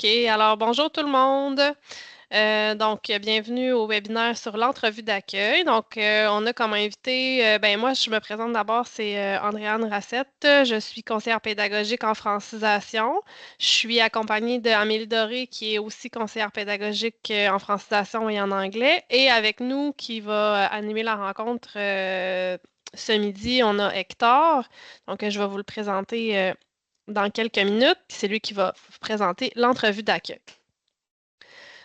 OK, alors bonjour tout le monde. Bienvenue au webinaire sur l'entrevue d'accueil. On a comme invité, moi, je me présente d'abord, c'est Andréane Racette. Je suis conseillère pédagogique en francisation. Je suis accompagnée d'Amélie Doré, qui est aussi conseillère pédagogique en francisation et en anglais. Et avec nous, qui va animer la rencontre ce midi, on a Hector. Je vais vous le présenter dans quelques minutes, puis c'est lui qui va vous présenter l'entrevue d'accueil.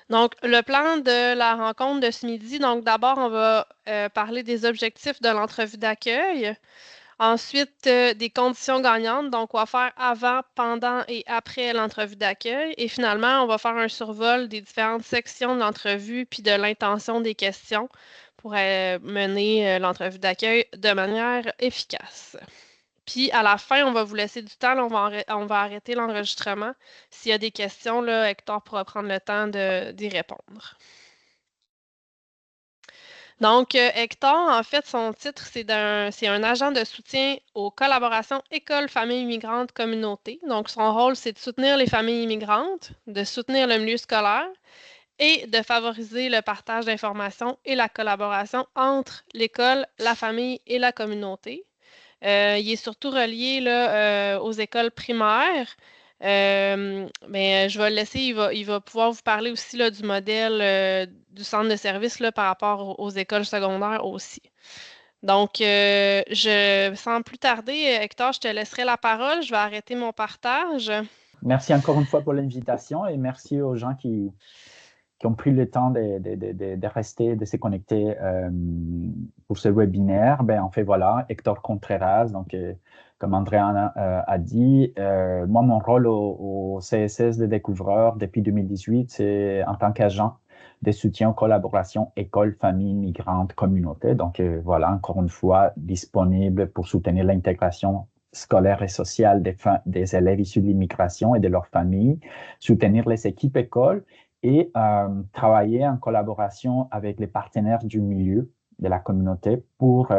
Donc, le plan de la rencontre de ce midi, donc d'abord, on va parler des objectifs de l'entrevue d'accueil. Ensuite, des conditions gagnantes, donc on va faire avant, pendant et après l'entrevue d'accueil. Et finalement, on va faire un survol des différentes sections de l'entrevue puis de l'intention des questions pour mener l'entrevue d'accueil de manière efficace. Puis à la fin, on va vous laisser du temps, là, on va arrêter l'enregistrement. S'il y a des questions, là, Hector pourra prendre le temps d'y répondre. Hector, en fait, son titre, c'est un agent de soutien aux collaborations école, famille immigrantes, communauté. Donc, son rôle, c'est de soutenir les familles immigrantes, de soutenir le milieu scolaire et de favoriser le partage d'informations et la collaboration entre l'école, la famille et la communauté. Il est surtout relié là, aux écoles primaires. Je vais le laisser, il va pouvoir vous parler aussi là, du modèle du centre de service là, par rapport aux écoles secondaires aussi. Sans plus tarder, Hector, je te laisserai la parole. Je vais arrêter mon partage. Merci encore une fois pour l'invitation et merci aux gens qui ont pris le temps de rester, de se connecter pour ce webinaire. En fait, voilà, Hector Contreras, comme Andréane a dit, moi, mon rôle au CSS de Découvreur depuis 2018, c'est en tant qu'agent de soutien aux collaborations école, famille, migrante, communauté. Voilà, encore une fois, disponible pour soutenir l'intégration scolaire et sociale des élèves issus de l'immigration et de leurs familles, soutenir les équipes écoles et travailler en collaboration avec les partenaires du milieu de la communauté pour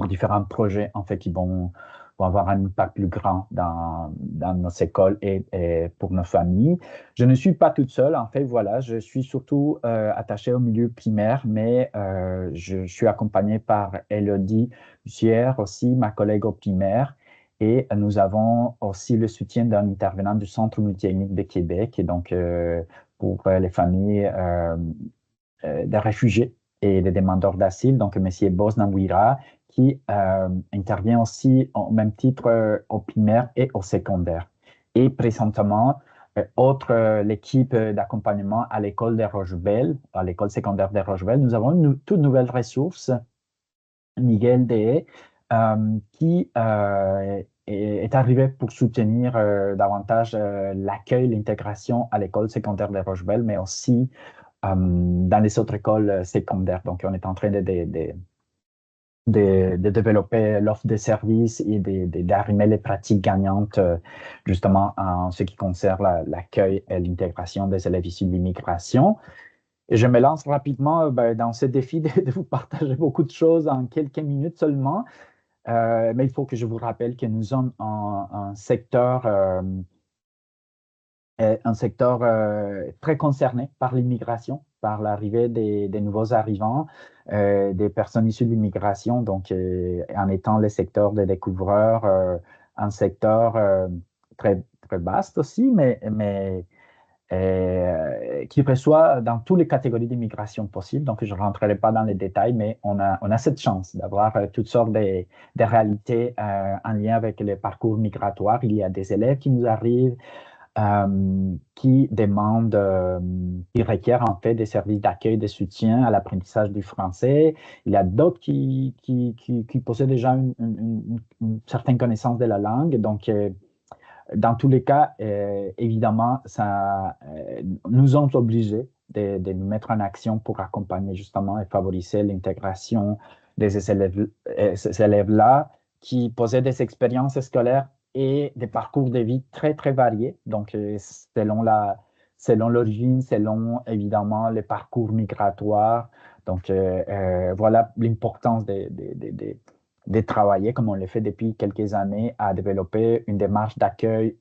différents projets en fait, qui vont avoir un impact plus grand dans nos écoles et pour nos familles. Je ne suis pas toute seule, en fait, voilà, je suis surtout attachée au milieu primaire, mais je suis accompagnée par Elodie Bussière, aussi ma collègue au primaire, et nous avons aussi le soutien d'un intervenant du Centre multiethnique de Québec, et pour les familles des réfugiés et des demandeurs d'asile, donc M. Bosnawira, qui intervient aussi au même titre au primaire et au secondaire. Et présentement, l'équipe d'accompagnement à l'école de Rochebelle, à l'école secondaire de Rochebelle, nous avons une toute nouvelle ressource, Miguel Dehé, qui est arrivé pour soutenir davantage l'accueil, l'intégration à l'école secondaire de Rochebelle, mais aussi dans les autres écoles secondaires. Donc, on est en train de développer l'offre de services et d'arrimer les pratiques gagnantes, justement, en ce qui concerne l'accueil et l'intégration des élèves issus de l'immigration. Et je me lance rapidement dans ce défi de vous partager beaucoup de choses en quelques minutes seulement. Mais il faut que je vous rappelle que nous sommes un secteur très concerné par l'immigration, par l'arrivée des nouveaux arrivants, des personnes issues de l'immigration, en étant le secteur des découvreurs, un secteur très, très vaste aussi, mais qui reçoit dans toutes les catégories d'immigration possibles. Donc, je ne rentrerai pas dans les détails, mais on a cette chance d'avoir toutes sortes de réalités en lien avec les parcours migratoires. Il y a des élèves qui nous arrivent, qui demandent, qui requièrent en fait des services d'accueil, de soutien à l'apprentissage du français. Il y a d'autres qui possèdent déjà une certaine connaissance de la langue. Dans tous les cas, évidemment, nous sommes obligés de nous mettre en action pour accompagner justement et favoriser l'intégration de ces élèves-là qui possèdent des expériences scolaires et des parcours de vie très, très variés. Selon l'origine, selon évidemment les parcours migratoires. Voilà l'importance de travailler, comme on le fait depuis quelques années, à développer une démarche d'accueil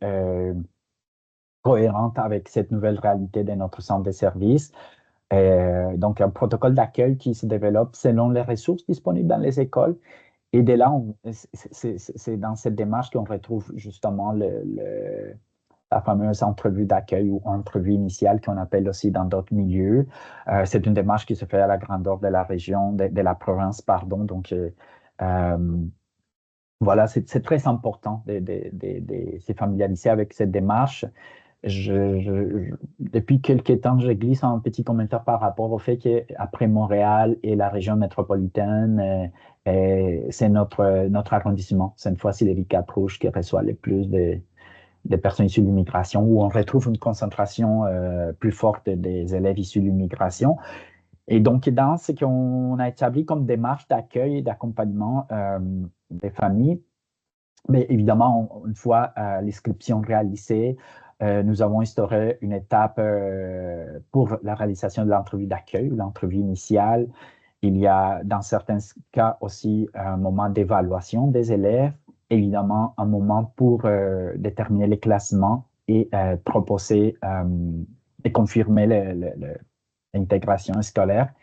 cohérente avec cette nouvelle réalité de notre centre de services. Donc, un protocole d'accueil qui se développe selon les ressources disponibles dans les écoles. Et de là, c'est dans cette démarche qu'on retrouve justement la fameuse entrevue d'accueil ou entrevue initiale qu'on appelle aussi dans d'autres milieux. C'est une démarche qui se fait à la grandeur de la région, de la province, pardon. Donc, voilà, c'est très important de se familiariser avec cette démarche. Depuis quelques temps, je glisse un petit commentaire par rapport au fait qu'après Montréal et la région métropolitaine, c'est notre arrondissement, cette fois-ci les Cap-Rouge, qui reçoit le plus des personnes issues de l'immigration, où on retrouve une concentration plus forte des élèves issus de l'immigration. Et donc, dans ce qu'on a établi comme démarche d'accueil et d'accompagnement des familles, mais évidemment, une fois l'inscription réalisée, nous avons instauré une étape pour la réalisation de l'entrevue d'accueil ou l'entrevue initiale. Il y a dans certains cas aussi un moment d'évaluation des élèves, évidemment un moment pour déterminer les classements et proposer et confirmer l'intégration scolaire.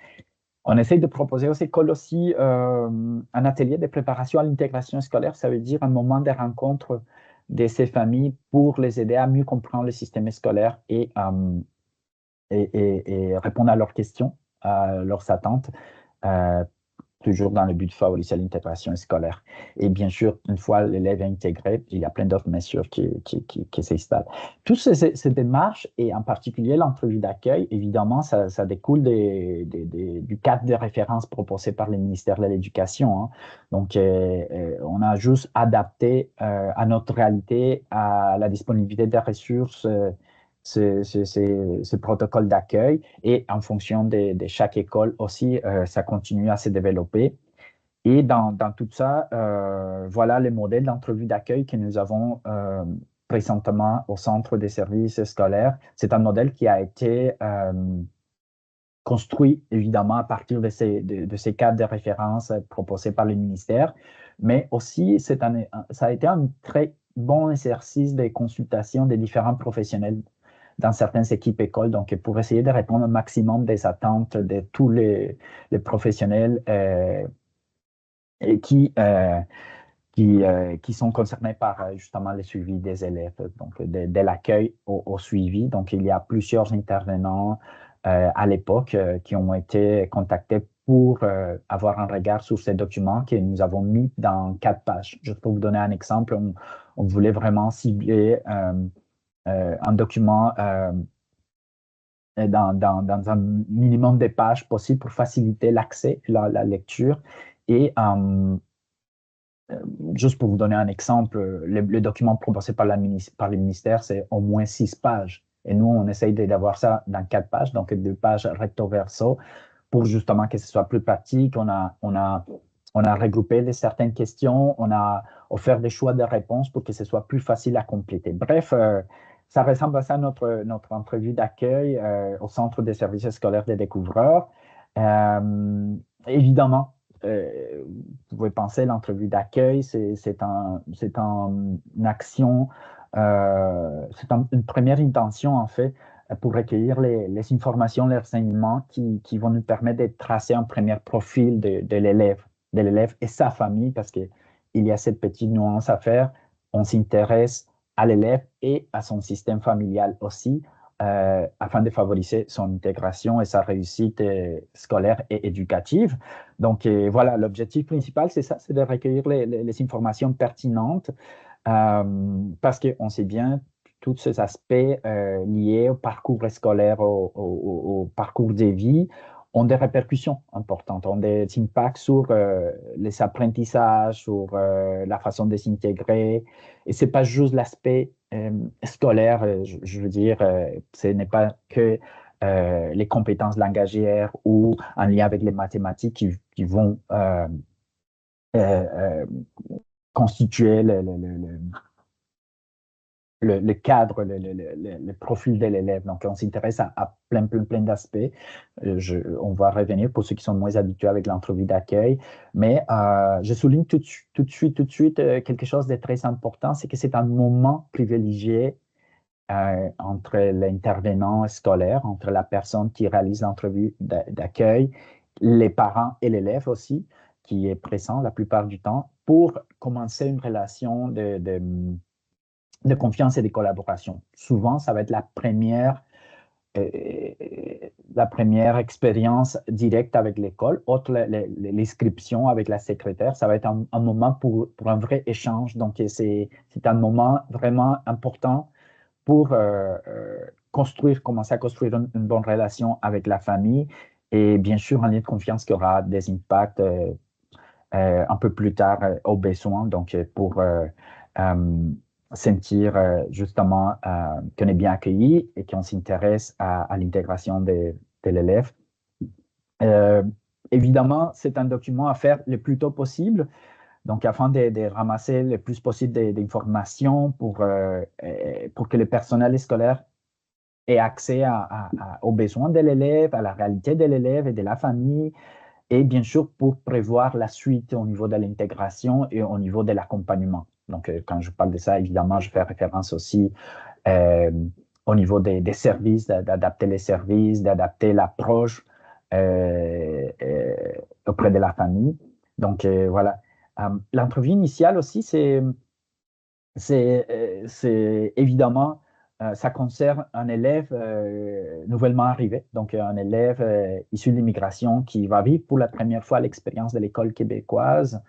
On essaie de proposer aux écoles aussi un atelier de préparation à l'intégration scolaire. Ça veut dire un moment de rencontre de ces familles pour les aider à mieux comprendre le système scolaire et répondre à leurs questions, à leurs attentes, euh, toujours dans le but de favoriser l'intégration scolaire. Et bien sûr, une fois l'élève intégré, il y a plein d'autres mesures qui s'installent. Toutes ces démarches, et en particulier l'entrevue d'accueil, évidemment, ça découle du cadre de référence proposé par le ministère de l'Éducation. Hein. Donc, on a juste adapté à notre réalité, à la disponibilité des ressources, ce protocole d'accueil et en fonction de chaque école aussi, ça continue à se développer. Et dans tout ça, voilà le modèle d'entrevue d'accueil que nous avons présentement au Centre des services scolaires. C'est un modèle qui a été construit évidemment à partir de ces cadres de référence proposés par le ministère, mais aussi ça a été un très bon exercice de consultation des différents professionnels dans certaines équipes écoles, donc pour essayer de répondre au maximum des attentes de tous les professionnels et qui sont concernés par justement le suivi des élèves, donc de l'accueil au suivi. Donc, il y a plusieurs intervenants à l'époque qui ont été contactés pour avoir un regard sur ces documents que nous avons mis dans 4 pages. Juste pour vous donner un exemple, on voulait vraiment cibler un document dans un minimum de pages possible pour faciliter l'accès, la lecture. Et juste pour vous donner un exemple, le document proposé par le ministère, c'est au moins 6 pages. Et nous, on essaye d'avoir ça dans 4 pages, donc 2 pages recto verso, pour justement que ce soit plus pratique. On a regroupé certaines questions, on a offert des choix de réponses pour que ce soit plus facile à compléter. Bref, ça ressemble à ça notre entrevue d'accueil au Centre des services scolaires des découvreurs. Évidemment, vous pouvez penser l'entrevue d'accueil, c'est une action, c'est une première intention en fait pour recueillir les informations, les renseignements qui vont nous permettre de tracer un premier profil de l'élève et sa famille, parce qu'il y a cette petite nuance à faire. On s'intéresse à l'élève et à son système familial aussi, afin de favoriser son intégration et sa réussite scolaire et éducative. Donc, voilà, l'objectif principal, c'est ça, c'est de recueillir les informations pertinentes, parce qu'on sait bien tous ces aspects liés au parcours scolaire, au parcours de vie, ont des répercussions importantes, ont des impacts sur les apprentissages, sur la façon de s'intégrer. Et ce n'est pas juste l'aspect scolaire, je veux dire, ce n'est pas que les compétences langagières ou en lien avec les mathématiques qui vont euh, constituer le cadre, le profil de l'élève. Donc, on s'intéresse à plein d'aspects. On va revenir pour ceux qui sont moins habitués avec l'entrevue d'accueil. Mais je souligne tout de suite quelque chose de très important, c'est que c'est un moment privilégié entre l'intervenant scolaire, entre la personne qui réalise l'entrevue d'accueil, les parents et l'élève aussi, qui est présent la plupart du temps, pour commencer une relation de confiance et de collaboration. Souvent, ça va être euh, la première expérience directe avec l'école, autre l'inscription avec la secrétaire, ça va être un moment pour un vrai échange. Donc, c'est un moment vraiment important pour commencer à construire une bonne relation avec la famille et bien sûr un lien de confiance qui aura des impacts un peu plus tard aux besoins, donc pour euh, sentir justement qu'on est bien accueilli et qu'on s'intéresse à l'intégration de l'élève. Euh, Évidemment, c'est un document à faire le plus tôt possible, donc afin de ramasser le plus possible d'informations pour que le personnel scolaire ait accès aux besoins de l'élève, à la réalité de l'élève et de la famille, et bien sûr pour prévoir la suite au niveau de l'intégration et au niveau de l'accompagnement. Donc, quand je parle de ça, évidemment, je fais référence aussi euh, au niveau des services, d'adapter les services, d'adapter l'approche euh, auprès de la famille. Donc, voilà. L'entrevue initiale aussi, c'est évidemment, ça concerne un élève nouvellement arrivé, donc un élève issu de l'immigration qui va vivre pour la première fois l'expérience de l'école québécoise.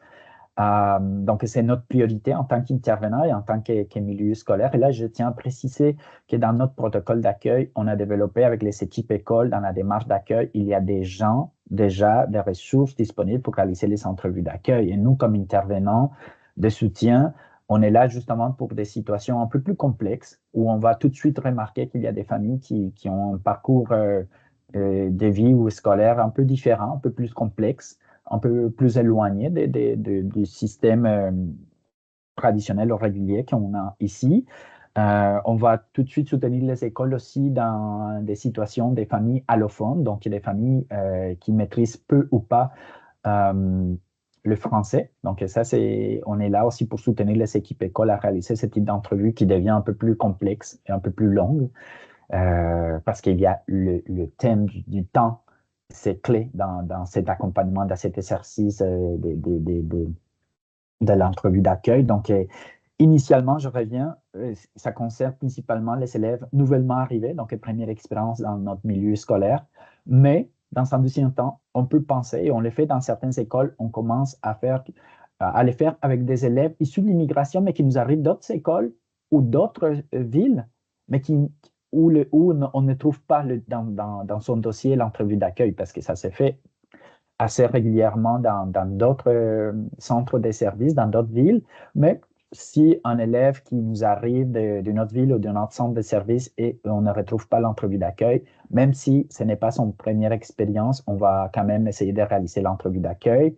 Donc, c'est notre priorité en tant qu'intervenant et en tant que milieu scolaire. Et là, je tiens à préciser que dans notre protocole d'accueil, on a développé avec les équipes écoles, dans la démarche d'accueil, il y a des gens, déjà, des ressources disponibles pour réaliser les entrevues d'accueil. Et nous, comme intervenants de soutien, on est là justement pour des situations un peu plus complexes où on va tout de suite remarquer qu'il y a des familles qui ont un parcours de vie ou scolaire un peu différent, un peu plus complexe, un peu plus éloigné du système traditionnel ou régulier qu'on a ici. On va tout de suite soutenir les écoles aussi dans des situations des familles allophones, donc des familles qui maîtrisent peu ou pas le français. Donc ça, on est là aussi pour soutenir les équipes écoles à réaliser ce type d'entrevue qui devient un peu plus complexe et un peu plus longue parce qu'il y a le thème du temps, c'est clé dans cet accompagnement, dans cet exercice de l'entrevue d'accueil. Donc, initialement, je reviens, ça concerne principalement les élèves nouvellement arrivés, donc première expérience dans notre milieu scolaire. Mais, dans un deuxième temps, on peut penser, et on le fait dans certaines écoles, on commence à les faire avec des élèves issus de l'immigration, mais qui nous arrivent d'autres écoles ou d'autres villes, mais où on ne trouve pas dans son dossier l'entrevue d'accueil, parce que ça s'est fait assez régulièrement dans d'autres centres de services, dans d'autres villes, mais si un élève qui nous arrive d'une autre ville ou d'un autre centre de service et on ne retrouve pas l'entrevue d'accueil, même si ce n'est pas son première expérience, on va quand même essayer de réaliser l'entrevue d'accueil.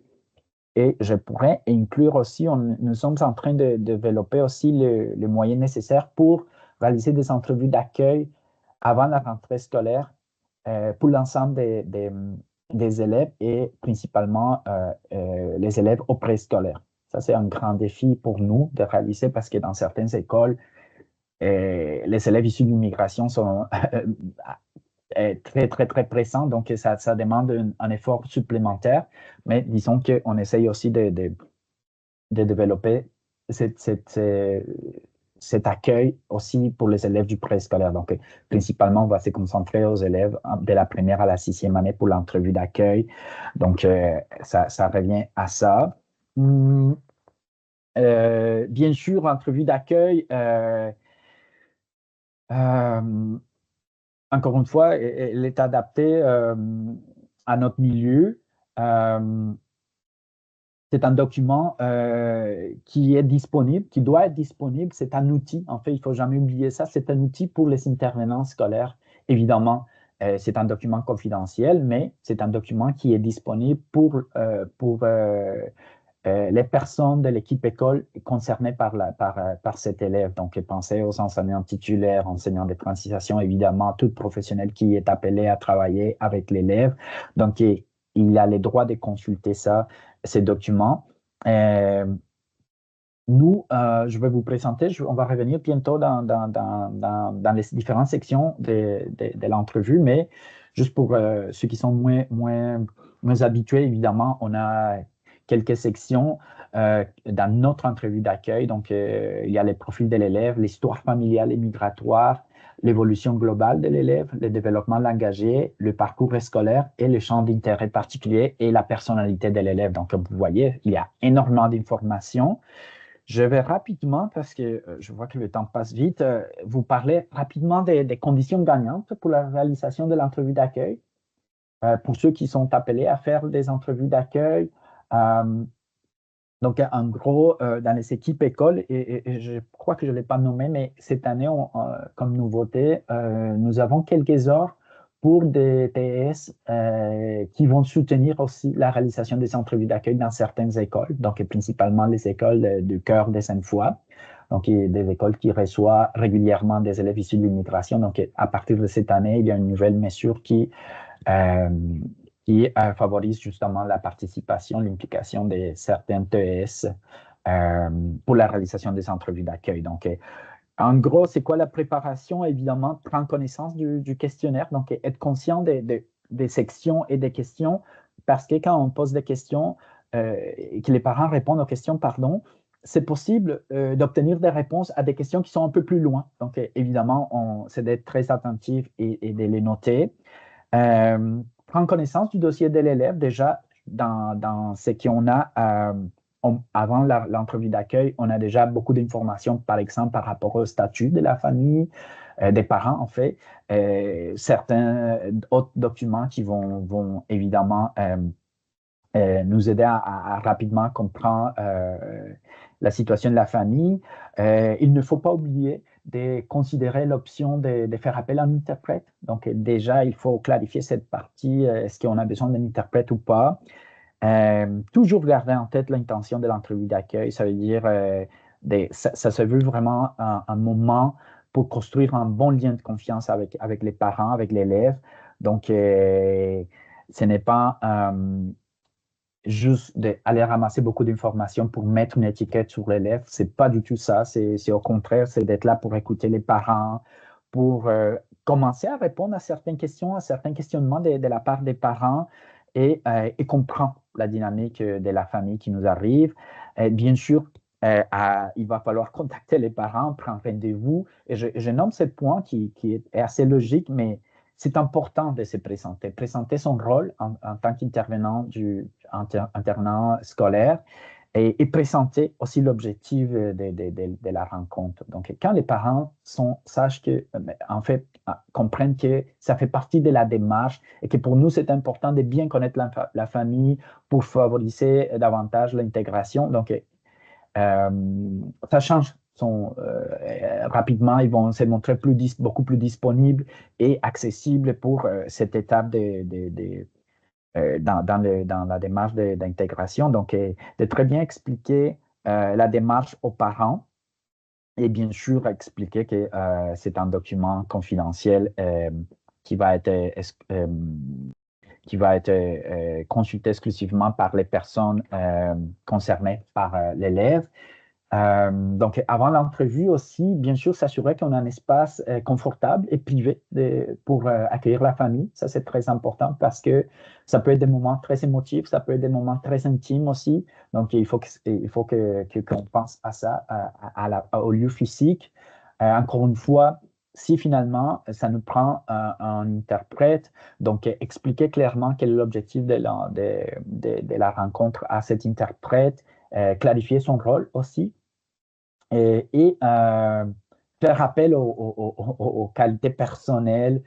Et je pourrais inclure aussi, nous sommes en train de développer aussi les moyens nécessaires pour réaliser des entrevues d'accueil avant la rentrée scolaire pour l'ensemble des élèves et principalement les élèves au préscolaire. Ça, c'est un grand défi pour nous de réaliser parce que dans certaines écoles, les élèves issus de l'immigration sont très, très, très pressants, donc ça demande un effort supplémentaire. Mais disons qu'on essaye aussi de développer cet accueil aussi pour les élèves du préscolaire. Donc, principalement, on va se concentrer aux élèves de la première à la sixième année pour l'entrevue d'accueil. Donc, ça revient à ça. Bien sûr, entrevue d'accueil, euh, encore une fois, elle est adaptée à notre milieu. Euh, C'est un document qui est disponible, qui doit être disponible. C'est un outil. En fait, il ne faut jamais oublier ça. C'est un outil pour les intervenants scolaires. Évidemment, c'est un document confidentiel, mais c'est un document qui est disponible pour les personnes de l'équipe école concernées par cet élève. Donc, pensez aux enseignants titulaires, enseignants de transition, évidemment, tout professionnel qui est appelé à travailler avec l'élève. Donc, il a le droit de consulter ça, ces documents. Nous, je vais vous présenter, on va revenir bientôt dans les différentes sections de l'entrevue, mais juste pour ceux qui sont moins habitués, évidemment, on a quelques sections dans notre entrevue d'accueil. Donc, il y a les profils de l'élève, l'histoire familiale et migratoire, l'évolution globale de l'élève, le développement langagier, le parcours scolaire et le champ d'intérêt particulier et la personnalité de l'élève. Donc, comme vous voyez, il y a énormément d'informations. Je vais rapidement, parce que je vois que le temps passe vite, vous parler rapidement des conditions gagnantes pour la réalisation de l'entrevue d'accueil. Pour ceux qui sont appelés à faire des entrevues d'accueil, euh, donc en gros, dans les équipes écoles, et je crois que je ne l'ai pas nommé, mais cette année, comme nouveauté, nous avons quelques heures pour des TS qui vont soutenir aussi la réalisation des entrevues d'accueil dans certaines écoles, donc principalement les écoles du cœur des Sainte-Foy. Donc, il y a des écoles qui reçoivent régulièrement des élèves issus de l'immigration. Donc, à partir de cette année, il y a une nouvelle mesure euh, qui favorise justement la participation, l'implication de certains TES euh, pour la réalisation des entrevues d'accueil. Donc, en gros, c'est quoi la préparation? Évidemment, prendre connaissance du questionnaire, donc être conscient des sections et des questions, parce que quand on pose des questions et que les parents répondent aux questions, pardon, c'est possible d'obtenir des réponses à des questions qui sont un peu plus loin. Donc, évidemment, c'est d'être très attentif et de les noter. Prendre connaissance du dossier de l'élève, déjà, dans ce qu'on a avant l'entrevue d'accueil, on a déjà beaucoup d'informations, par exemple, par rapport au statut de la famille, des parents, en fait. Certains autres documents qui vont évidemment nous aider à rapidement comprendre la situation de la famille. Il ne faut pas oublier de considérer l'option de faire appel à un interprète. Donc, déjà, il faut clarifier cette partie. Est-ce qu'on a besoin d'un interprète ou pas? Toujours garder en tête l'intention de l'entrevue d'accueil. Ça veut dire, ça se veut vraiment un moment pour construire un bon lien de confiance avec les parents, avec l'élève. Donc, ce n'est pas juste d'aller ramasser beaucoup d'informations pour mettre une étiquette sur l'élève. C'est pas du tout ça. C'est au contraire, c'est d'être là pour écouter les parents, pour commencer à répondre à certaines questions, à certains questionnements de la part des parents et comprendre la dynamique de la famille qui nous arrive. Bien sûr, il va falloir contacter les parents, prendre rendez-vous. Et je nomme ce point qui est assez logique, mais c'est important de se présenter, présenter son rôle en tant qu'intervenant internat scolaire et présenter aussi l'objectif de la rencontre. Donc, quand les parents sachent que, en fait, comprennent que ça fait partie de la démarche et que pour nous, c'est important de bien connaître la famille pour favoriser davantage l'intégration. Donc, ça change rapidement, ils vont se montrer beaucoup plus disponibles et accessibles pour cette étape dans la démarche d'intégration. Donc, de très bien expliquer la démarche aux parents et bien sûr expliquer que c'est un document confidentiel qui va être, euh, qui va être consulté exclusivement par les personnes concernées par l'élève. Donc, avant l'entrevue aussi, bien sûr, s'assurer qu'on a un espace confortable et privé pour accueillir la famille. Ça, c'est très important parce que ça peut être des moments très émotifs, ça peut être des moments très intimes aussi. Donc, qu'on pense à ça, au lieu physique. Encore une fois, si finalement, ça nous prend un interprète, donc expliquer clairement quel est l'objectif de la rencontre à cet interprète, clarifier son rôle aussi et faire appel aux qualités personnelles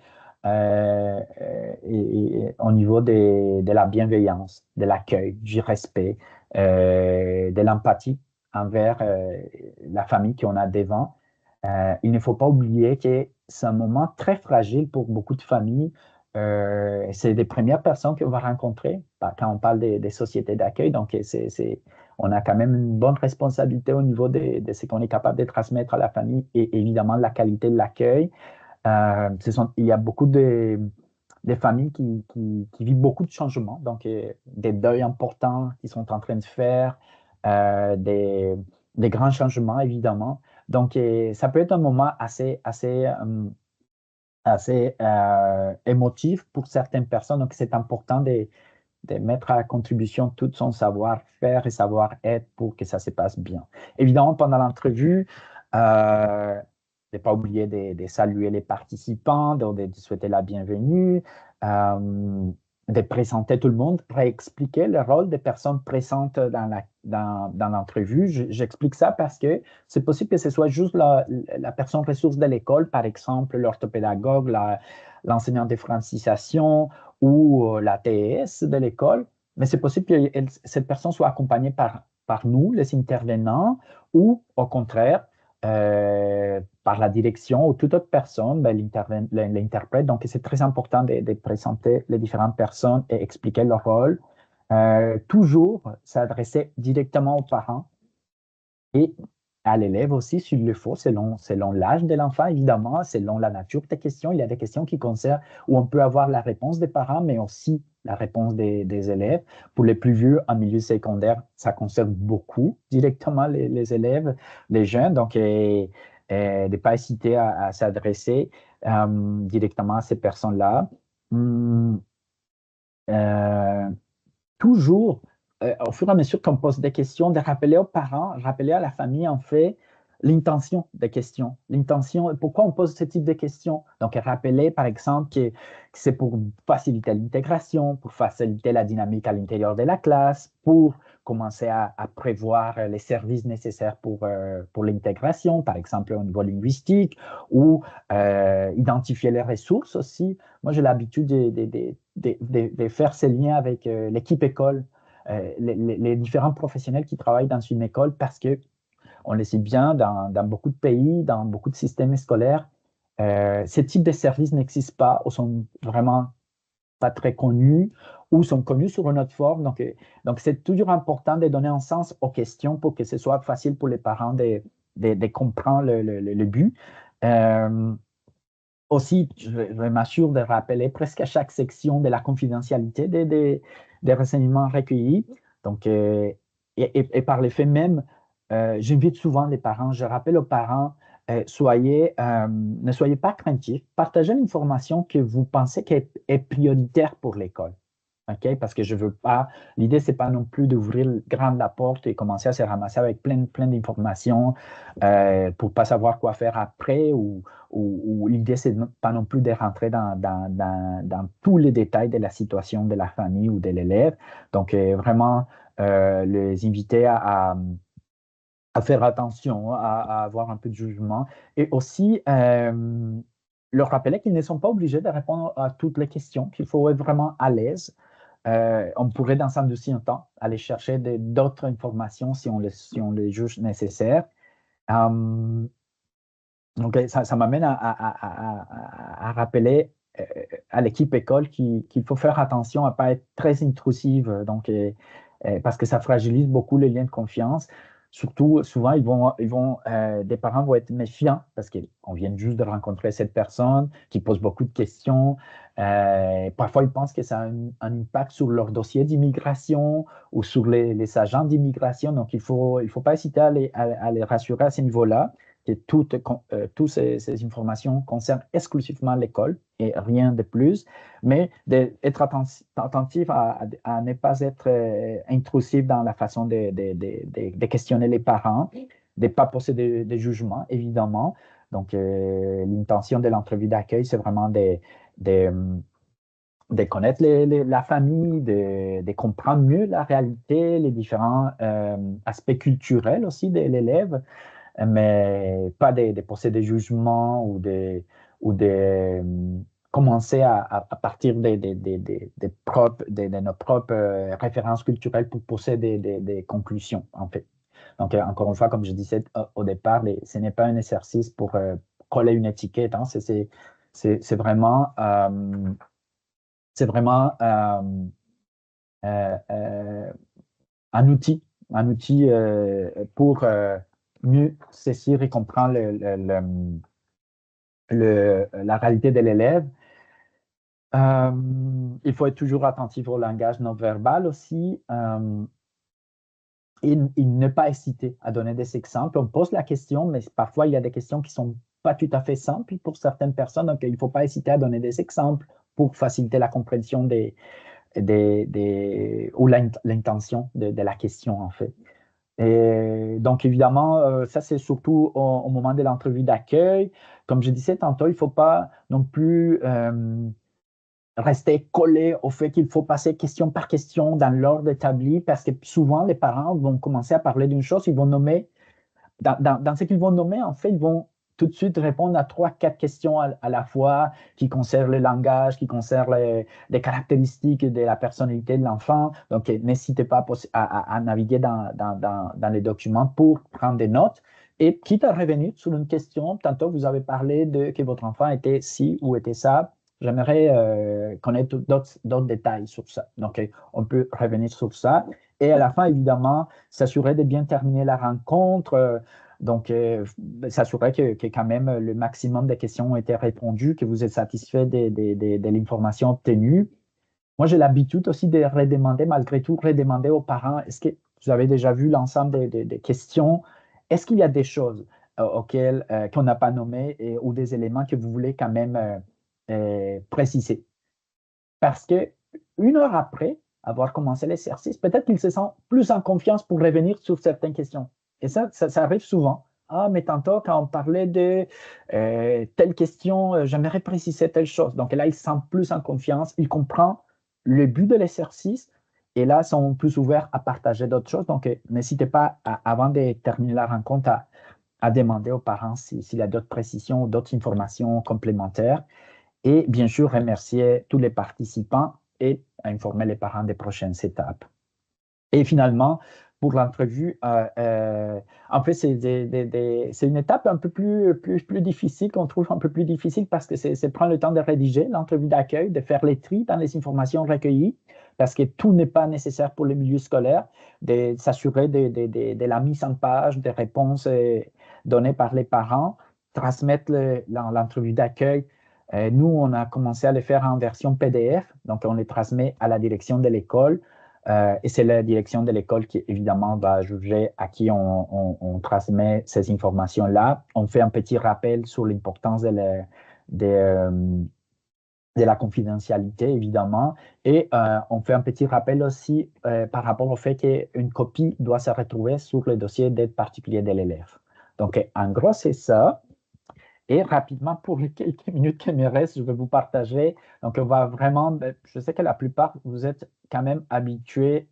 et au niveau de la bienveillance, de l'accueil, du respect, de l'empathie envers la famille qu'on a devant. Il ne faut pas oublier que c'est un moment très fragile pour beaucoup de familles. C'est les premières personnes qu'on va rencontrer quand on parle des sociétés d'accueil. Donc, on a quand même une bonne responsabilité au niveau de ce qu'on est capable de transmettre à la famille et évidemment la qualité de l'accueil. Il y a beaucoup de familles qui vivent beaucoup de changements, donc des deuils importants qu'ils sont en train de faire, des grands changements, évidemment. Donc, ça peut être un moment assez émotif pour certaines personnes. Donc, c'est important de mettre à contribution tout son savoir-faire et savoir-être pour que ça se passe bien. Évidemment, pendant l'entrevue, ne pas oublier de saluer les participants, de souhaiter la bienvenue, de présenter tout le monde, réexpliquer le rôle des personnes présentes dans l'entrevue. J'explique ça parce que c'est possible que ce soit juste la personne ressource de l'école, par exemple l'orthopédagogue, l'enseignant de francisation, ou la TES de l'école, mais c'est possible que cette personne soit accompagnée par nous, les intervenants, ou au contraire, par la direction ou toute autre personne, ben, l'interprète. Donc, c'est très important de présenter les différentes personnes et expliquer leur rôle. Toujours s'adresser directement aux parents et à l'élève aussi, s'il le faut, selon l'âge de l'enfant, évidemment, selon la nature des questions. Il y a des questions qui concernent où on peut avoir la réponse des parents, mais aussi la réponse des élèves. Pour les plus vieux, en milieu secondaire, ça concerne beaucoup directement les élèves, les jeunes. Donc, ne pas hésiter à s'adresser directement à ces personnes-là. Hum, euh, toujours, au fur et à mesure qu'on pose des questions, de rappeler aux parents, rappeler à la famille, en fait, l'intention des questions. L'intention, pourquoi on pose ce type de questions. Donc, rappeler, par exemple, que c'est pour faciliter l'intégration, pour faciliter la dynamique à l'intérieur de la classe, pour commencer à prévoir les services nécessaires pour l'intégration, par exemple au niveau linguistique, ou identifier les ressources aussi. Moi, j'ai l'habitude de faire ces liens avec l'équipe école, les différents professionnels qui travaillent dans une école, parce que on le sait bien, dans beaucoup de pays, dans beaucoup de systèmes scolaires, ce type de services n'existent pas ou sont vraiment pas très connus ou sont connus sur une autre forme. Donc c'est toujours important de donner un sens aux questions pour que ce soit facile pour les parents de comprendre le but. Euh, Aussi, je m'assure de rappeler presque à chaque section de la confidentialité des renseignements recueillis. Donc, et par le fait même, j'invite souvent les parents, je rappelle aux parents, ne soyez pas craintifs, partagez l'information que vous pensez qu'elle est prioritaire pour l'école. OK? Parce que je veux pas, l'idée, c'est pas non plus d'ouvrir grande la porte et commencer à se ramasser avec plein d'informations pour pas savoir quoi faire après ou l'idée, c'est pas non plus de rentrer dans tous les détails de la situation de la famille ou de l'élève. Donc, vraiment, les inviter à faire attention, à avoir un peu de jugement et aussi leur rappeler qu'ils ne sont pas obligés de répondre à toutes les questions, qu'il faut être vraiment à l'aise. On pourrait, dans un dossier un temps, aller chercher d'autres informations si on les juge nécessaires. Euh, donc, ça m'amène à rappeler à l'équipe école qu'il faut faire attention à ne pas être très intrusive, donc, parce que ça fragilise beaucoup les liens de confiance. Surtout, souvent, des parents vont être méfiants parce qu'on vient juste de rencontrer cette personne qui pose beaucoup de questions. Parfois, ils pensent que ça a un impact sur leur dossier d'immigration ou sur les agents d'immigration. Donc, il faut pas hésiter à les rassurer à ce niveau-là que toutes ces informations concernent exclusivement l'école et rien de plus, mais d'être attentif à ne pas être intrusif dans la façon de questionner les parents, de ne pas poser de jugements, évidemment. Donc, l'intention de l'entrevue d'accueil, c'est vraiment de connaître la famille, de comprendre mieux la réalité, les différents aspects culturels aussi de l'élève, mais pas de poser des jugements ou de commencer à partir de nos propres références culturelles pour poser des conclusions, en fait. Donc, encore une fois, comme je disais au départ, ce n'est pas un exercice pour coller une étiquette, hein. C'est vraiment, c'est vraiment euh, euh, un outil pour mieux saisir et comprendre la réalité de l'élève. Il faut être toujours attentif au langage non verbal aussi. et ne pas hésiter à donner des exemples. On pose la question, mais parfois il y a des questions qui ne sont pas tout à fait simples pour certaines personnes, donc il ne faut pas hésiter à donner des exemples pour faciliter la compréhension ou l'intention de la question, en fait. Et donc, évidemment, ça, c'est surtout au moment de l'entrevue d'accueil. Comme je disais tantôt, il ne faut pas non plus rester collé au fait qu'il faut passer question par question dans l'ordre établi, parce que souvent, les parents vont commencer à parler d'une chose, ils vont nommer, dans ce qu'ils vont nommer, en fait, ils vont tout de suite répondre à 3, 4 questions à la fois qui concernent le langage, qui concernent les caractéristiques de la personnalité de l'enfant. Donc, n'hésitez pas à naviguer dans les documents pour prendre des notes. Et quitte à revenir sur une question, tantôt vous avez parlé de que votre enfant était ci ou était ça. J'aimerais connaître d'autres détails sur ça. Donc, on peut revenir sur ça. Et à la fin, évidemment, s'assurer de bien terminer la rencontre. Donc, s'assurer que quand même le maximum des questions ont été répondues, que vous êtes satisfait de l'information obtenue. Moi, j'ai l'habitude aussi de redemander, malgré tout, redemander aux parents, est-ce que vous avez déjà vu l'ensemble des questions? Est-ce qu'il y a des choses auxquelles qu'on n'a pas nommées ou des éléments que vous voulez quand même préciser? Parce que une heure après avoir commencé l'exercice, peut-être qu'il se sent plus en confiance pour revenir sur certaines questions. Et ça arrive souvent. Ah, mais tantôt, quand on parlait de telle question, j'aimerais préciser telle chose. Donc là, il se sent plus en confiance, il comprend le but de l'exercice et là, ils sont plus ouverts à partager d'autres choses. Donc, n'hésitez pas, avant de terminer la rencontre, à demander aux parents s'il y a d'autres précisions ou d'autres informations complémentaires. Et bien sûr, remercier tous les participants et informer les parents des prochaines étapes. Et finalement, pour l'entrevue, en fait, c'est une étape un peu plus difficile, qu'on trouve un peu plus difficile parce que c'est prendre le temps de rédiger l'entrevue d'accueil, de faire les tris dans les informations recueillies, parce que tout n'est pas nécessaire pour le milieu scolaire, de s'assurer de la mise en page des réponses données par les parents, transmettre l'entrevue d'accueil. Nous, on a commencé à le faire en version PDF, donc on les transmet à la direction de l'école. Et c'est la direction de l'école qui, évidemment, va juger à qui on transmet ces informations-là. On fait un petit rappel sur l'importance de la confidentialité, évidemment. Et on fait un petit rappel aussi par rapport au fait qu'une copie doit se retrouver sur le dossier d'aide particulière de l'élève. Donc, en gros, c'est ça. Et rapidement, pour les quelques minutes qui me restent, je vais vous partager. Donc, on va vraiment, je sais que la plupart, vous êtes quand même habitués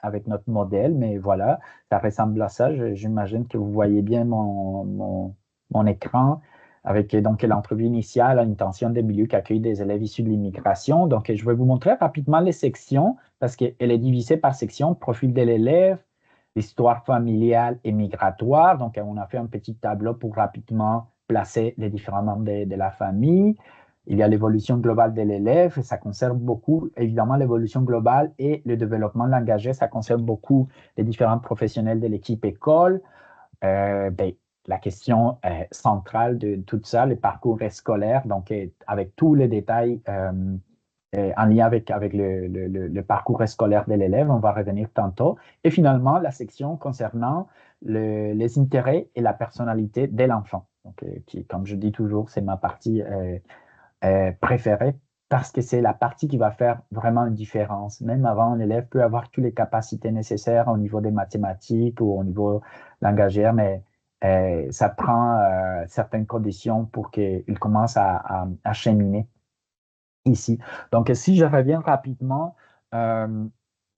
avec notre modèle, mais voilà, ça ressemble à ça. J'imagine que vous voyez bien mon écran avec donc l'entrevue initiale à l'intention des milieux qui accueillent des élèves issus de l'immigration. Donc, je vais vous montrer rapidement les sections parce qu'elle est divisée par section, profil de l'élève, l'histoire familiale et migratoire. Donc, on a fait un petit tableau pour rapidement placer les différents membres de la famille. Il y a l'évolution globale de l'élève, ça concerne beaucoup, évidemment, l'évolution globale et le développement langagier, ça concerne beaucoup les différents professionnels de l'équipe école. La question centrale de tout ça, le parcours scolaire, donc avec tous les détails en lien avec le parcours scolaire de l'élève, on va revenir tantôt. Et finalement, la section concernant les intérêts et la personnalité de l'enfant. Donc, qui, comme je dis toujours, c'est ma partie préférée parce que c'est la partie qui va faire vraiment une différence. Même avant, un élève peut avoir toutes les capacités nécessaires au niveau des mathématiques ou au niveau langagier, mais ça prend certaines conditions pour qu'il commence à cheminer ici. Donc, si je reviens rapidement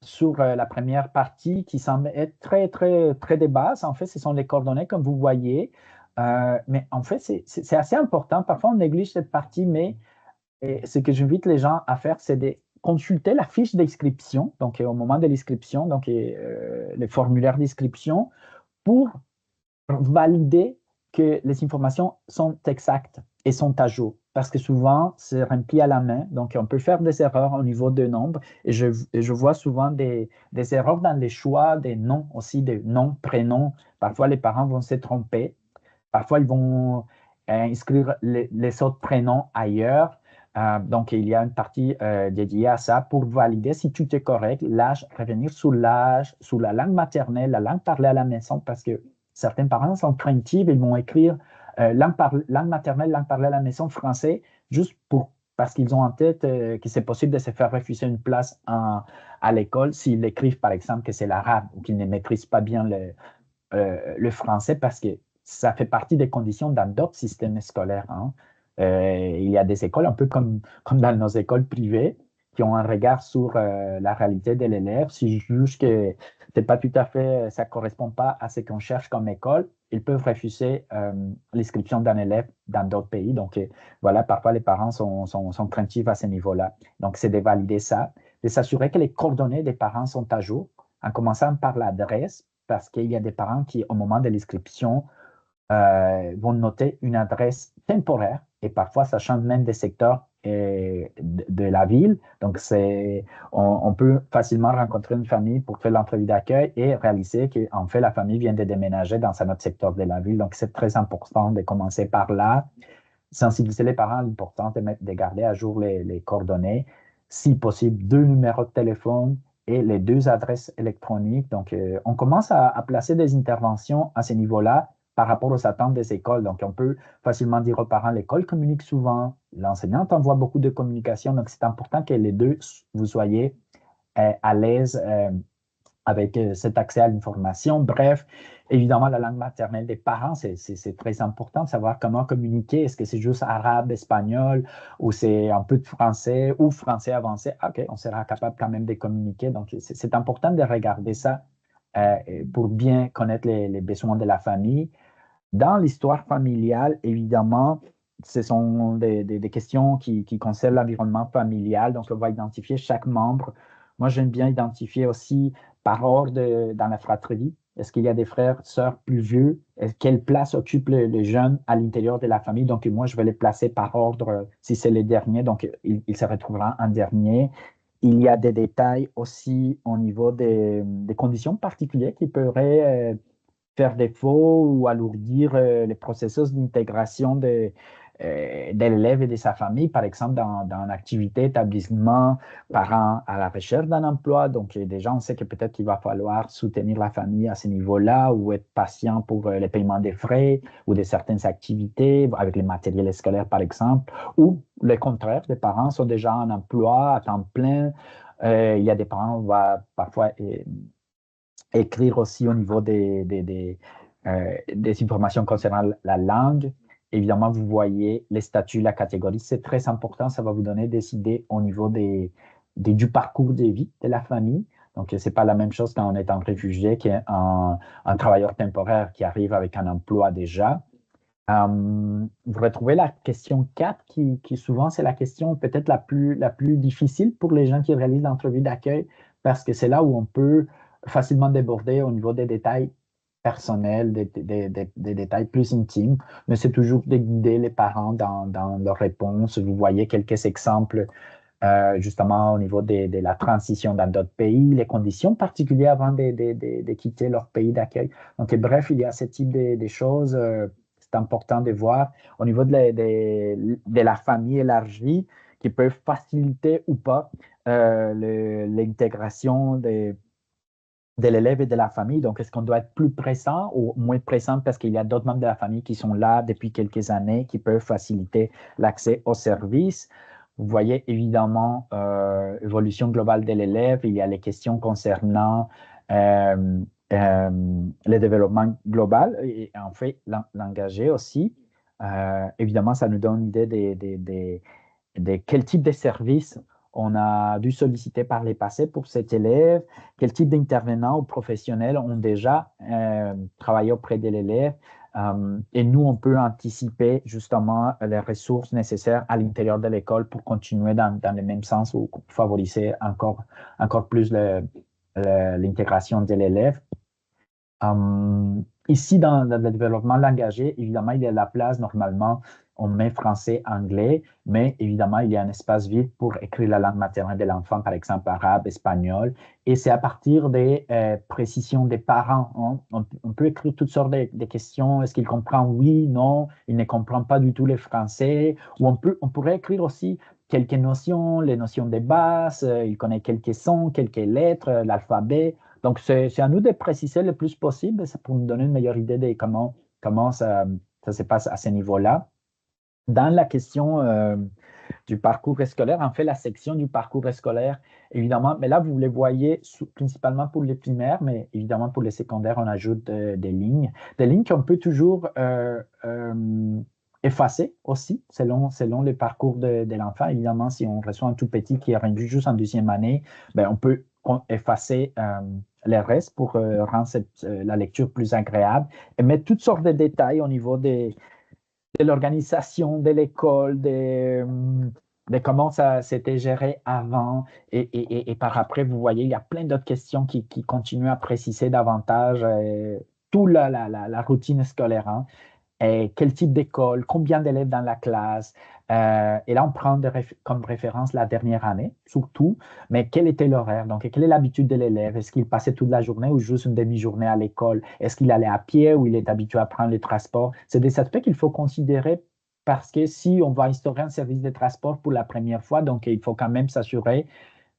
sur la première partie qui semble être très, très, très de base, en fait, ce sont les coordonnées, comme vous voyez. Mais en fait, c'est assez important. Parfois, on néglige cette partie, mais ce que j'invite les gens à faire, c'est de consulter la fiche d'inscription, donc au moment de l'inscription, donc les formulaires d'inscription, pour valider que les informations sont exactes et sont à jour. Parce que souvent, c'est rempli à la main, donc on peut faire des erreurs au niveau de nombre. Et je vois souvent des erreurs dans les choix des noms aussi, des noms, prénoms. Parfois, les parents vont se tromper. Parfois, ils vont inscrire les autres prénoms ailleurs. Donc, il y a une partie dédiée à ça pour valider si tout est correct, l'âge, revenir sur l'âge, sur la langue maternelle, la langue parlée à la maison, parce que certains parents sont craintifs, ils vont écrire langue maternelle, langue parlée à la maison, français, juste parce qu'ils ont en tête que c'est possible de se faire refuser une place à l'école s'ils écrivent, par exemple, que c'est l'arabe ou qu'ils ne maîtrisent pas bien le français, parce que ça fait partie des conditions dans d'autres systèmes scolaires. Hein. Il y a des écoles, un peu comme dans nos écoles privées, qui ont un regard sur la réalité de l'élève. S'ils jugent que c'est pas tout à fait, ça correspond pas à ce qu'on cherche comme école, ils peuvent refuser l'inscription d'un élève dans d'autres pays. Donc, voilà, parfois les parents sont craintifs à ce niveau-là. Donc, c'est de valider ça, de s'assurer que les coordonnées des parents sont à jour, en commençant par l'adresse, parce qu'il y a des parents qui, au moment de l'inscription, vont noter une adresse temporaire et parfois ça change même des secteurs de la ville. Donc, on peut facilement rencontrer une famille pour faire l'entrevue d'accueil et réaliser qu'en fait, la famille vient de déménager dans un autre secteur de la ville. Donc, c'est très important de commencer par là, sensibiliser les parents à l'importance de garder à jour les coordonnées, si possible, 2 numéros de téléphone et les 2 adresses électroniques. Donc, on commence à placer des interventions à ce niveau-là par rapport aux attentes des écoles. Donc, on peut facilement dire aux parents, l'école communique souvent, l'enseignante envoie beaucoup de communication. Donc, c'est important que les deux, vous soyez à l'aise avec cet accès à l'information. Bref, évidemment, la langue maternelle des parents, c'est très important de savoir comment communiquer. Est-ce que c'est juste arabe, espagnol, ou c'est un peu de français, ou français avancé? OK, on sera capable quand même de communiquer. Donc, c'est important de regarder ça pour bien connaître les besoins de la famille. Dans l'histoire familiale, évidemment, ce sont des questions qui concernent l'environnement familial. Donc, on va identifier chaque membre. Moi, j'aime bien identifier aussi par ordre dans la fratrie. Est-ce qu'il y a des frères, sœurs plus vieux? Quelle place occupe le jeune à l'intérieur de la famille? Donc, moi, je vais les placer par ordre si c'est les derniers. Donc, il se retrouvera en dernier. Il y a des détails aussi au niveau des conditions particulières qui pourraient faire défaut ou alourdir les processus d'intégration de l'élève et de sa famille, par exemple dans une activité, établissement, parents à la recherche d'un emploi. Donc, déjà, on sait que peut-être qu'il va falloir soutenir la famille à ce niveau-là ou être patient pour le paiement des frais ou de certaines activités avec les matériels scolaires, par exemple, ou le contraire, les parents sont déjà en emploi à temps plein. Il y a des parents qui vont parfois écrire aussi au niveau des informations concernant la langue. Évidemment, vous voyez les statuts, la catégorie, c'est très important. Ça va vous donner des idées au niveau du parcours de vie de la famille. Donc, ce n'est pas la même chose quand on est un réfugié qu'un travailleur temporaire qui arrive avec un emploi déjà. Vous retrouvez la question 4 qui souvent, c'est la question peut-être la plus difficile pour les gens qui réalisent l'entrevue d'accueil parce que c'est là où on peut facilement déborder au niveau des détails personnels, des détails plus intimes, mais c'est toujours de guider les parents dans leurs réponses. Vous voyez quelques exemples justement au niveau de la transition dans d'autres pays, les conditions particulières avant de quitter leur pays d'accueil. Donc, bref, il y a ce type de choses. C'est important de voir au niveau de la famille élargie qui peuvent faciliter ou pas l'intégration de l'élève et de la famille. Donc, est-ce qu'on doit être plus présent ou moins présent parce qu'il y a d'autres membres de la famille qui sont là depuis quelques années qui peuvent faciliter l'accès aux services? Vous voyez évidemment l'évolution globale de l'élève. Il y a les questions concernant le développement global et en fait l'engager aussi. Évidemment, ça nous donne une idée de quel type de services on a dû solliciter par les passés pour cet élève, quel type d'intervenants ou professionnels ont déjà travaillé auprès de l'élève. Et nous, on peut anticiper justement les ressources nécessaires à l'intérieur de l'école pour continuer dans le même sens ou favoriser encore plus l'intégration de l'élève. Ici, dans le développement langagier, évidemment, il y a la place normalement on met français, anglais, mais évidemment, il y a un espace vide pour écrire la langue maternelle de l'enfant, par exemple arabe, espagnol. Et c'est à partir des précisions des parents. Hein. On peut écrire toutes sortes de questions. Est-ce qu'il comprend? Oui, non, il ne comprend pas du tout le français. Ou on pourrait écrire aussi quelques notions, les notions de base, il connaît quelques sons, quelques lettres, l'alphabet. Donc, c'est à nous de préciser le plus possible, c'est pour nous donner une meilleure idée de comment ça se passe à ce niveau-là. Dans la question du parcours scolaire, en fait, la section du parcours scolaire, évidemment, mais là, vous les voyez principalement pour les primaires, mais évidemment, pour les secondaires, on ajoute des lignes qu'on peut toujours effacer aussi, selon le parcours de l'enfant. Évidemment, si on reçoit un tout petit qui est rendu juste en deuxième année, ben, on peut effacer les restes pour rendre la lecture plus agréable et mettre toutes sortes de détails au niveau de l'organisation de l'école, de comment ça s'était géré avant. Et par après, vous voyez, il y a plein d'autres questions qui continuent à préciser davantage toute la routine scolaire. Hein. Et quel type d'école, combien d'élèves dans la classe. Et là, on prend comme référence la dernière année, surtout, mais quel était l'horaire? Donc, quelle est l'habitude de l'élève? Est-ce qu'il passait toute la journée ou juste une demi-journée à l'école? Est-ce qu'il allait à pied ou il est habitué à prendre les transports? C'est des aspects qu'il faut considérer parce que si on va instaurer un service de transport pour la première fois, donc il faut quand même s'assurer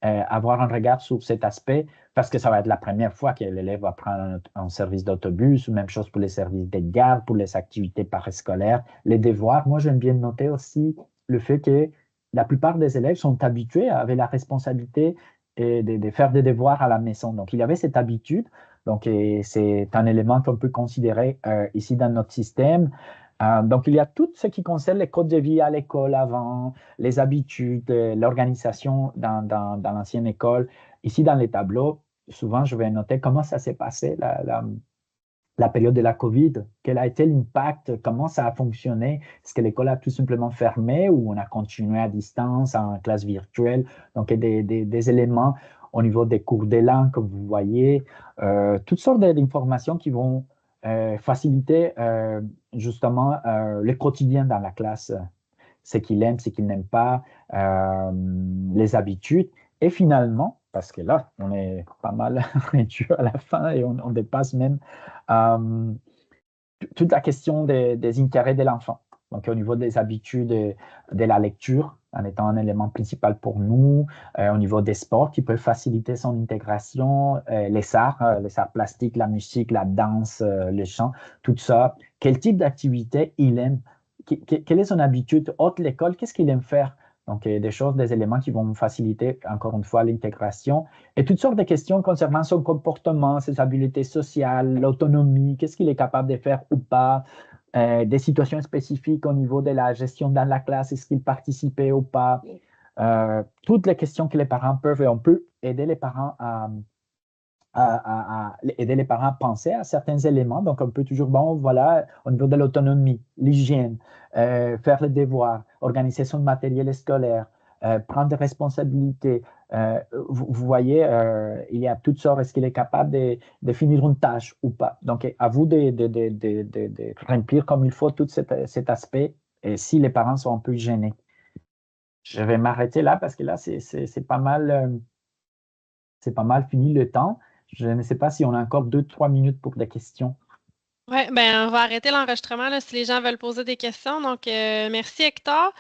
avoir un regard sur cet aspect parce que ça va être la première fois que l'élève va prendre un service d'autobus, ou même chose pour les services de garde, pour les activités parascolaires, les devoirs. Moi, j'aime bien noter aussi le fait que la plupart des élèves sont habitués, avaient la responsabilité de faire des devoirs à la maison. Donc, il y avait cette habitude. Donc, c'est un élément qu'on peut considérer ici dans notre système. Donc, il y a tout ce qui concerne les codes de vie à l'école avant, les habitudes, l'organisation dans l'ancienne école. Ici, dans les tableaux, souvent, je vais noter comment ça s'est passé, la période de la COVID, quel a été l'impact, comment ça a fonctionné. Est-ce que l'école a tout simplement fermé ou on a continué à distance, en classe virtuelle? Donc, des éléments au niveau des cours de langue, comme vous voyez, toutes sortes d'informations qui vont faciliter justement le quotidien dans la classe, ce qu'il aime, ce qu'il n'aime pas, les habitudes. Et finalement, parce que là, on est pas mal réduit à la fin et on dépasse même toute la question des intérêts de l'enfant. Donc, au niveau des habitudes de la lecture, en étant un élément principal pour nous, au niveau des sports qui peuvent faciliter son intégration, les arts plastiques, la musique, la danse, le chant, tout ça. Quel type d'activité il aime? Quelle est son habitude? Autre l'école, qu'est-ce qu'il aime faire? Donc, des choses, des éléments qui vont faciliter, encore une fois, l'intégration. Et toutes sortes de questions concernant son comportement, ses habiletés sociales, l'autonomie, qu'est-ce qu'il est capable de faire ou pas, des situations spécifiques au niveau de la gestion dans la classe, est-ce qu'il participait ou pas. Toutes les questions que les parents peuvent, et on peut aider les parents à aider les parents à penser à certains éléments. Donc, on peut toujours, bon, voilà, au niveau de l'autonomie, l'hygiène, faire les devoirs, organiser son matériel scolaire, prendre des responsabilités. Vous voyez, il y a toutes sortes. Est-ce qu'il est capable de finir une tâche ou pas? Donc, à vous de remplir comme il faut tout cet aspect, et si les parents sont un peu gênés. Je vais m'arrêter là parce que là, c'est pas mal fini le temps. Je ne sais pas si on a encore 2-3 minutes pour des questions. Oui, ben on va arrêter l'enregistrement là, si les gens veulent poser des questions. Donc, merci Hector.